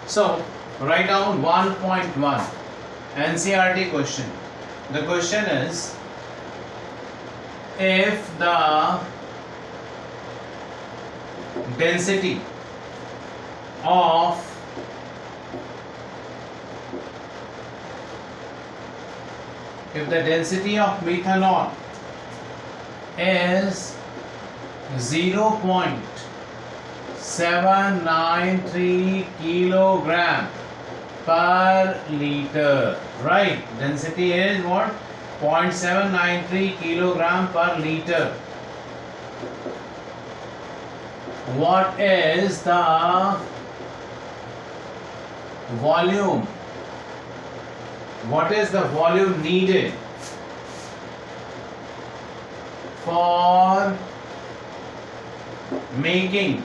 So write down 1.1 NCERT question. The question is, if the density of methanol is 0.793 kilogram per liter, right? Density is what? 0.793 kilogram per liter. What is the volume? What is the volume needed for making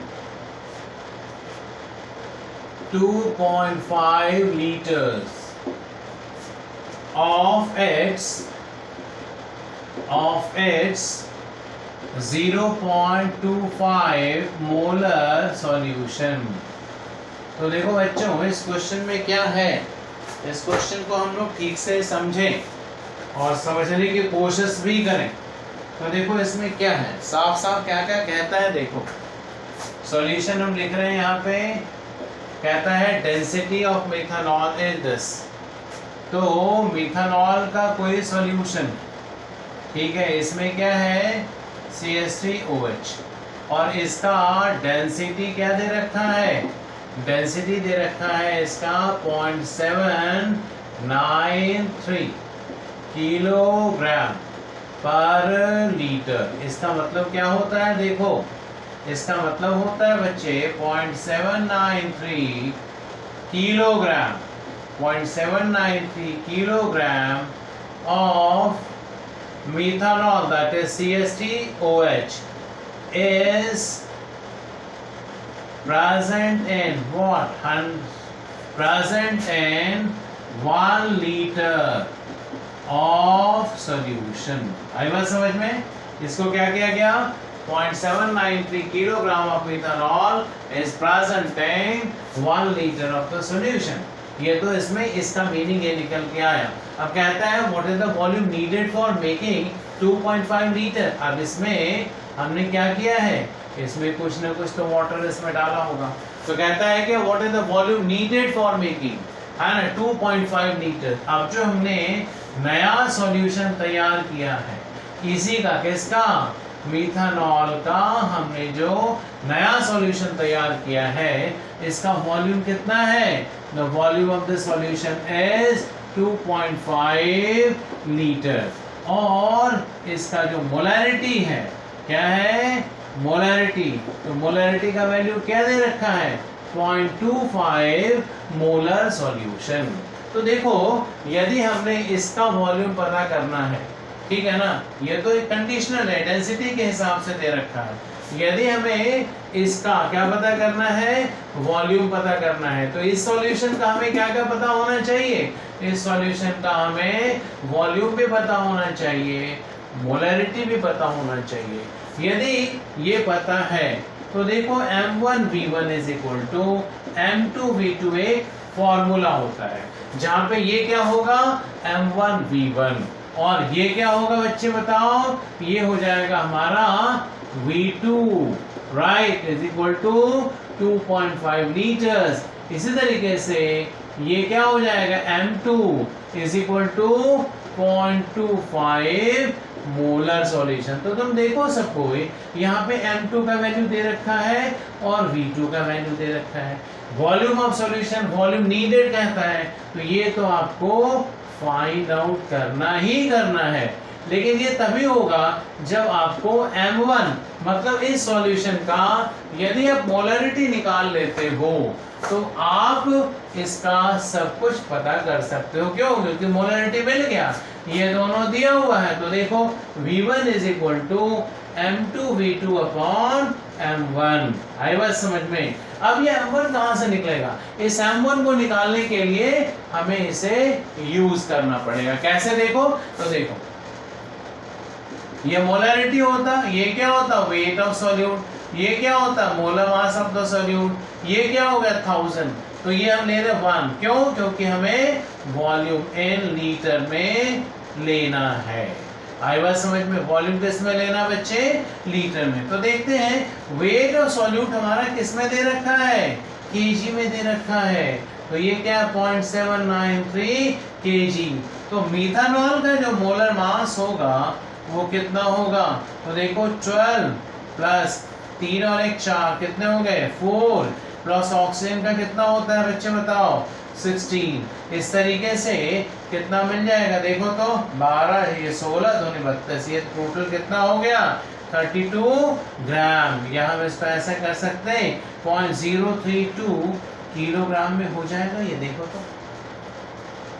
2.5 liters of its 0.25 molar solution? तो देखो बच्चों, इस question में क्या है, इस question को हम लोग ठीक से समझें और समझने की कोशिश भी करें। तो देखो इसमें क्या है, साफ साफ क्या क्या कहता है। देखो सॉल्यूशन हम लिख रहे हैं यहाँ पे, कहता है density of methanol is this. तो मेथनॉल का कोई सॉल्यूशन, ठीक है, इसमें क्या है CH3OH, और इसका डेंसिटी क्या दे रखा है, डेंसिटी दे रखा है इसका 0.793 किलोग्राम पर लीटर। इसका मतलब क्या होता है, देखो इसका मतलब होता है बच्चे 0.793 kilogram, 0.793 kilogram of methanol, that is CH3OH, is present in what? Present in 1 liter of solution. आई बात समझ में? इसको क्या किया गया, 0.793 kilogram of methanol is present in 1 liter of the solution. ये तो इसमें इसका मीनिंग ये निकल के आया। अब कहता है what is the volume needed for making 2.5 litre. अब इसमें हमने क्या किया है, इसमें कुछ ना कुछ तो वाटर इसमें डाला होगा। तो कहता है कि what is the volume needed for making, है ना, 2.5 लीटर। अब जो हमने नया सॉल्यूशन तैयार किया है, इसी का, किसका, मीथानॉल का, हमने जो नया सॉल्यूशन तैयार किया है, इसका वॉल्यूम कितना है, the volume of the solution is 2.5 litre. और इसका जो मोलैरिटी है, क्या है, मोलैरिटी, तो मोलैरिटी का वैल्यू क्या दे रखा है, 0.25 मोलर सॉल्यूशन। तो देखो यदि हमने इसका वॉल्यूम पता करना है, ठीक है ना, ये तो एक कंडीशनल है, डेंसिटी के हिसाब से दे रखा है। यदि हमें इसका क्या पता करना है, वॉल्यूम पता करना है, तो इस सॉल्यूशन का हमें क्या क्या पता होना चाहिए, इस सॉल्यूशन का हमें वॉल्यूम भी पता होना चाहिए, मोलैरिटी भी पता होना चाहिए। यदि ये पता है तो देखो M1V1 is equal to M2V2 एक फॉर्मूला होता है, जहां पे ये क्या होगा, M1V1, और ये क्या होगा बच्चे बताओ, ये हो जाएगा हमारा V2, right, is equal to 2.5 litres. इसी तरीके से ये क्या हो जाएगा, M2 is equal to 0.25 molar solution. तो तुम देखो सबको, यहाँ पे M2 का वैल्यू दे रखा है और V2 का वैल्यू दे रखा है। Volume of solution, volume needed कहता है, तो ये तो आपको फाइंड आउट करना ही करना है। लेकिन ये तभी होगा जब आपको M1 मतलब इस सॉल्यूशन का यदि आप मोलरिटी निकाल लेते हो तो आप इसका सब कुछ पता कर सकते हो। क्यों? क्योंकि मोलरिटी मिल गया, ये दोनों दिया हुआ है। तो देखो V1 is equal to M2V2 upon M1। आई बात समझ में? अब ये M1 कहाँ से निकलेगा? इस M1 को निकालने के लिए हमें इसे यूज करना पड़ेगा। कैसे? देखो तो देखो, ये मोलरिटी होता, ये क्या होता? Weight of solute. ये क्या होता? Molar mass of the solute. ये क्या हो गया? 1000। तो ये हम ले रहे 1, क्यों? क्योंकि हमें वॉल्यूम इन लीटर में लेना है। आई बात समझ में? वॉल्यूम किस में लेना बच्चे? लीटर में। तो देखते हैं वेट ऑफ सॉल्यूट हमारा किस में दे रखा है? केजी में दे रखा है। तो ये क्या है? 0.793 केजी। तो मीथानॉल का जो मोलर मास होगा वो कितना होगा? तो देखो 12 प्लस 3 और 1 4 कितने हो गए? 4 प्लस ऑक्सीजन का कितना होता है बच्चे बताओ? 16। इस तरीके से कितना मिल जाएगा? देखो तो 12 ये 16 दूनी 32, ये टोटल कितना हो गया? 32 ग्राम। या हम इसको ऐसा कर सकते हैं 0.032 किलोग्राम में हो जाएगा। ये देखो तो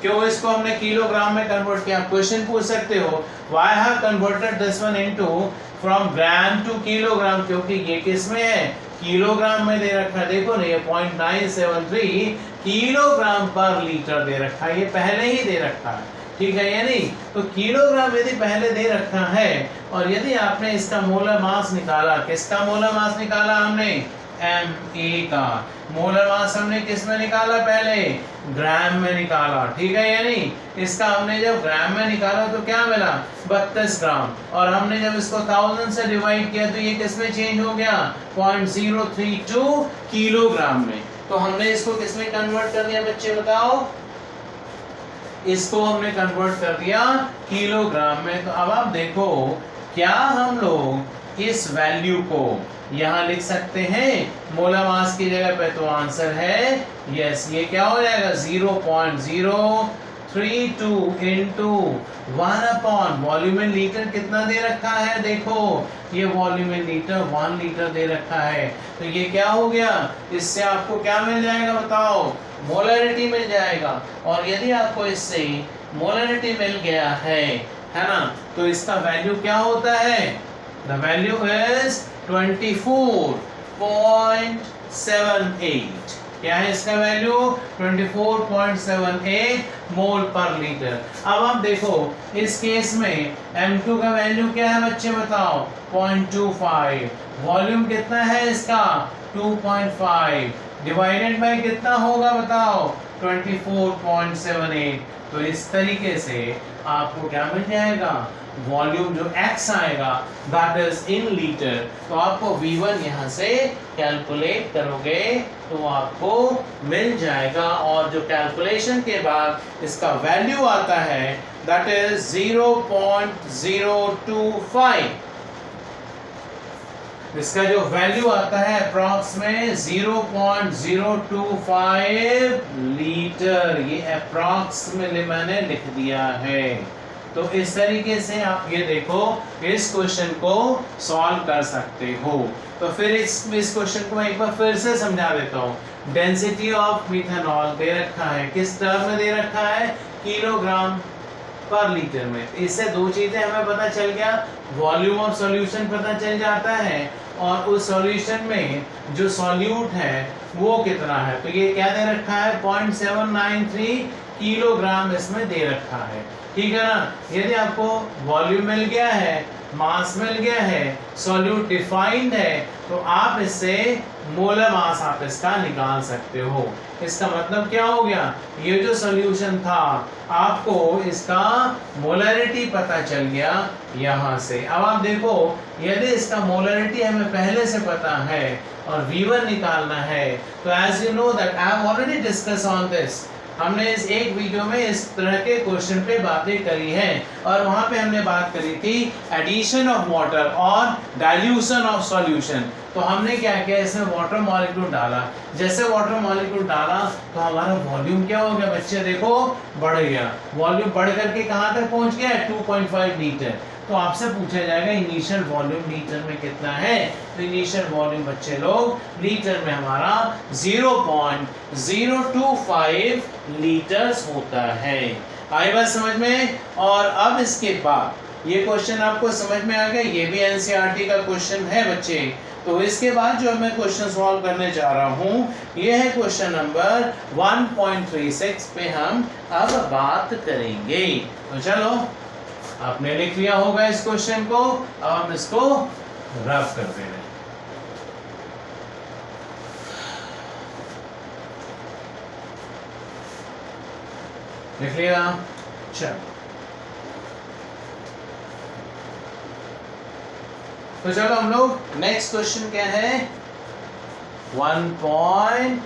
क्यों इसको हमने किलोग्राम में कन्वर्ट किया? क्वेश्चन पूछ सकते हो why have converted this one into from gram to kilogram, क्योंकि ये किस में है? किलोग्राम में दे रखा है। देखो ना ये 0.973 किलोग्राम पर लीटर दे रखा है, ये पहले ही दे रखा है, ठीक है या नहीं? तो किलोग्राम यदि पहले दे रखा है और यदि आपने इसका मोलर मास निकाला, किसका मोलर मास निकाला हमने? Ma का मोलर मास हमने किस में निकाला? पहले ग्राम में निकाला, ठीक है या नहीं? इसका हमने जब ग्राम में निकाला तो क्या मिला? 32 ग्राम। और हमने जब इसको 1000 से डिवाइड किया तो ये किस में चेंज हो गया? 0.032 किलोग्राम में। तो हमने इसको किस में कन्वर्ट कर दिया बच्चे बताओ? इसको हमने कन्वर्ट कर दिया किलोग्राम में। तो अब आप देखो क्या हम लोग इस वैल्यू को यहाँ लिख सकते हैं मोलर मास की जगह पे? तो आंसर है यस। ये क्या हो जाएगा? 0.032 into 1 upon volume in litre कितना दे रखा है? देखो ये वॉल्यूम इन लीटर 1 लीटर दे रखा है। तो ये क्या हो गया? इससे आपको क्या मिल जाएगा बताओ? मोलरिटी मिल जाएगा। और यदि आपको इससे मोलरिटी मिल गया है ना, तो इसका वैल्यू क्या होता है? The value is 24.78। क्या है इसका वैल्यू? 24.78 मोल पर लीटर। अब आप देखो इस केस में M2 का वैल्यू क्या है बच्चे बताओ? 0.25। वॉल्यूम कितना है इसका? 2.5 डिवाइडेड बाय कितना होगा बताओ? 24.78। तो इस तरीके से आपको क्या मिल जाएगा? वॉल्यूम जो x आएगा दैट इज इन लीटर। तो आपको V1 यहाँ से कैलकुलेट करोगे तो आपको मिल जाएगा। और जो कैलकुलेशन के बाद इसका वैल्यू आता है दैट इज 0.025। इसका जो वैल्यू आता है अप्रॉक्स में 0.025 लीटर। ये अप्रॉक्स में मैंने लिख दिया है। तो इस तरीके से आप ये देखो इस क्वेश्चन को सॉल्व कर सकते हो। तो फिर इस क्वेश्चन को मैं एक बार फिर से समझा देता हूँ। डेंसिटी ऑफ मिथेनॉल दे रखा है, किस टर्म में दे रखा है? किलोग्राम पर लीटर में। इससे दो चीजें हमें पता चल गया, वॉल्यूम ऑफ सॉल्यूशन पता चल जाता है और उस सॉल्यूशन में जो सॉल्यूट है वो कितना है। तो ये क्या दे रखा है? 0.793 किलोग्राम इसमें दे रखा है, ठीक है ना? यदि आपको वॉल्यूम मिल गया है, मास मिल गया है, सॉल्यूट डिफाइंड है, तो आप इससे मोलर मास आप इसका निकाल सकते हो। इसका मतलब क्या हो गया? ये जो सॉल्यूशन था आपको इसका मोलरिटी पता चल गया यहाँ से। अब आप देखो यदि इसका मोलरिटी हमें पहले से पता है और V1 निकालना है, तो as you know that I have already discuss on this. हमने इस एक वीडियो में इस तरह के क्वेश्चन पे बातें करी हैं और वहाँ पे हमने बात करी थी एडिशन ऑफ वाटर और डाइल्यूशन ऑफ सॉल्यूशन। तो हमने क्या किया? इसमें वाटर मॉलिक्यूल डाला। जैसे वाटर मॉलिक्यूल डाला तो हमारा वॉल्यूम क्या हो गया बच्चे? देखो बढ़ गया। वॉल्यूम बढ़ करके कहाँ तक पहुँच गया? 2.5 लीटर। तो आपसे पूछा जाएगा इनिशियल वॉल्यूम लीटर में कितना है? तो इनिशियल वॉल्यूम बच्चे लोग लीटर में हमारा 0.025 लीटर्स होता है। आई बात समझ में? और अब इसके बाद ये क्वेश्चन आपको समझ में आ गया, ये भी एनसीईआरटी का क्वेश्चन है बच्चे। तो इसके बाद जो मैं क्वेश्चन सॉल्व करने जा रहा हूँ ये है क्वेश्चन नंबर 1.36 पे हम अब बात करेंगे। तो चलो आपने लिख लिया होगा इस क्वेश्चन को, अब हम इसको रफ कर दे रहे हैं। लिख लिया? चलो तो चलो हम लोग नेक्स्ट क्वेश्चन क्या है 1.